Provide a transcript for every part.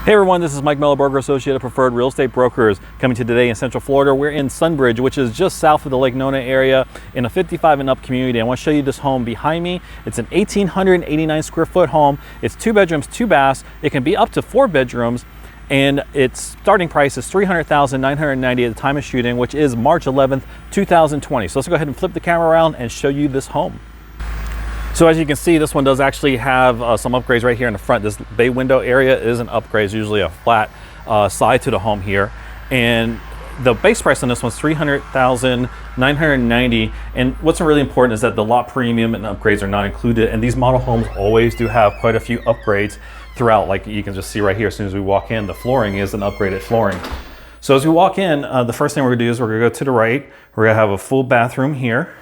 Hey everyone, this is Mike Mello, broker associate of Preferred Real Estate Brokers, coming to you today in Central Florida. We're in Sunbridge, which is just south of the Lake Nona area in a 55 and up community. I want to show you this home behind me. It's an 1,889 square foot home. It's 2 bedrooms, 2 baths. It can be up to 4 bedrooms. And its starting price is $300,990 at the time of shooting, which is March 11th, 2020. So let's go ahead and flip the camera around and show you this home. So as you can see, this one does actually have some upgrades right here in the front. This bay window area is an upgrade. It's usually a flat side to the home here. And the base price on this one's $300,990. And what's really important is that the lot premium and upgrades are not included. And these model homes always do have quite a few upgrades throughout. Like you can just see right here, as soon as we walk in, the flooring is an upgraded flooring. So as we walk in, the first thing we're gonna do is we're gonna go to the right. We're gonna have a full bathroom here.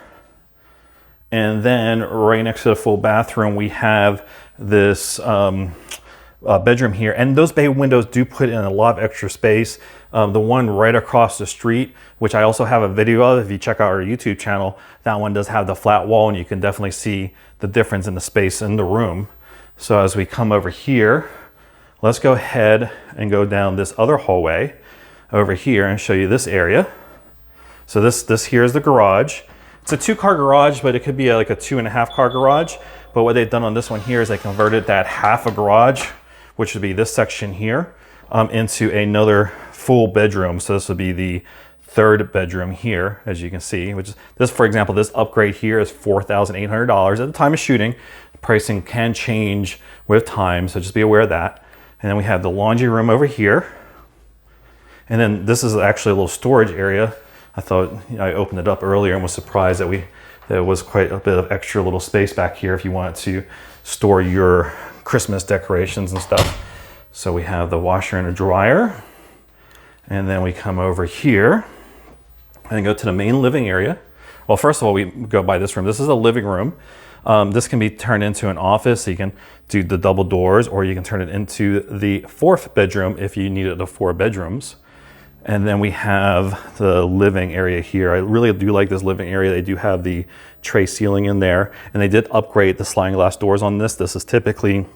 And then right next to the full bathroom, we have this bedroom here. And those bay windows do put in a lot of extra space. The one right across the street, which I also have a video of, if you check out our YouTube channel, that one does have the flat wall, and you can definitely see the difference in the space in the room. So as we come over here, let's go ahead and go down this other hallway over here and show you this area. So this here is the garage. It's a 2-car garage, but it could be like a 2.5-car garage. But what they've done on this one here is they converted that half a garage, which would be this section here, into another full bedroom. So this would be the 3rd bedroom here, as you can see, which is this, for example, this upgrade here is $4,800 at the time of shooting. Pricing can change with time, so just be aware of that. And then we have the laundry room over here. And then this is actually a little storage area. I thought, I opened it up earlier and was surprised that there was quite a bit of extra little space back here if you wanted to store your Christmas decorations and stuff. So we have the washer and a dryer. And then we come over here and go to the main living area. Well, first of all, we go by this room. This is a living room. This can be turned into an office. So you can do the double doors, or you can turn it into the 4th bedroom if you needed the 4 bedrooms. And then we have the living area here. I really do like this living area. They do have the tray ceiling in there, and they did upgrade the sliding glass doors on this. This is typically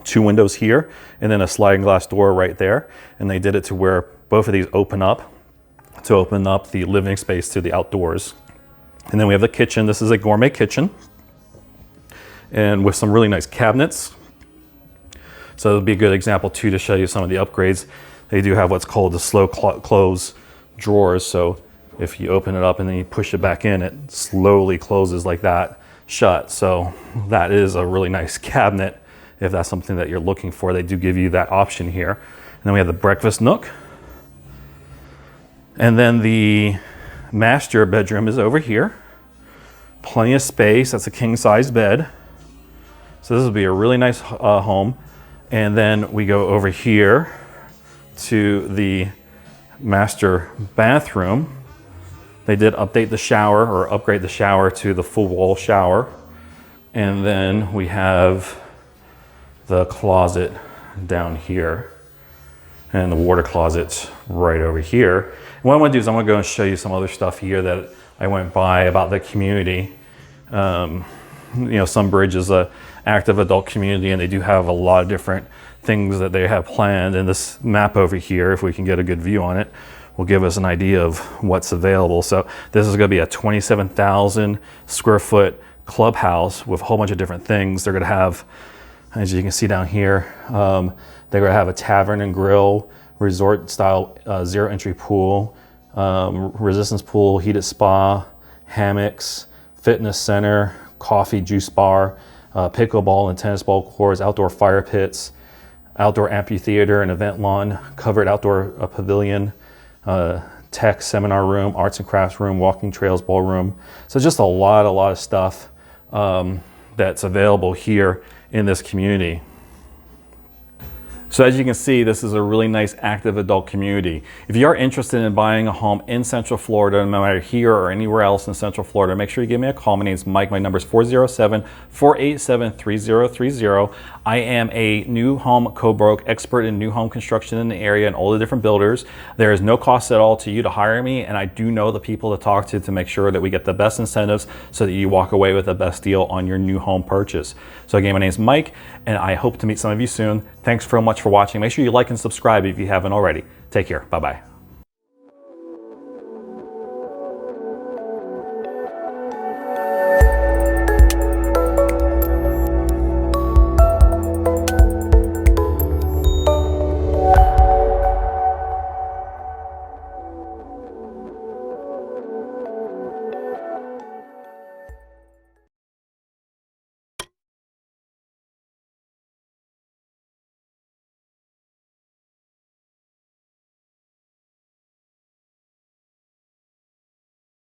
2 windows here and then a sliding glass door right there. And they did it to where both of these open up to open up the living space to the outdoors. And then we have the kitchen. This is a gourmet kitchen, and with some really nice cabinets. So it'll be a good example too to show you some of the upgrades. They do have what's called the slow close drawers. So if you open it up and then you push it back in, it slowly closes like that shut. So that is a really nice cabinet if that's something that you're looking for. They do give you that option here. And then we have the breakfast nook. And then the master bedroom is over here. Plenty of space. That's a king size bed. So this will be a really nice home. And then we go over here to the master bathroom. They did update the shower, or upgrade the shower to the full wall shower. And then we have the closet down here, and the water closet's right over here. And what I'm gonna do is I'm gonna go and show you some other stuff here that I went by about the community. Sunbridge is a active adult community, and they do have a lot of different things that they have planned. And this map over here, if we can get a good view on it, will give us an idea of what's available. So this is going to be a 27,000 square foot clubhouse with a whole bunch of different things. They're going to have, as you can see down here, they're going to have a tavern and grill, resort style zero entry pool, resistance pool, heated spa, hammocks, fitness center, coffee juice bar, pickleball and tennis ball courts, outdoor fire pits, outdoor amphitheater and event lawn, covered outdoor pavilion, tech seminar room, arts and crafts room, walking trails, ballroom. So just a lot of stuff that's available here in this community. So as you can see, this is a really nice active adult community. If you are interested in buying a home in Central Florida, no matter here or anywhere else in Central Florida, make sure you give me a call. My name is Mike. My number is 407-487-3030. I am a new home co-broke expert in new home construction in the area and all the different builders. There is no cost at all to you to hire me, and I do know the people to talk to make sure that we get the best incentives so that you walk away with the best deal on your new home purchase. So again, my name is Mike, and I hope to meet some of you soon. Thanks so much for watching. Make sure you like and subscribe if you haven't already. Take care. Bye-bye.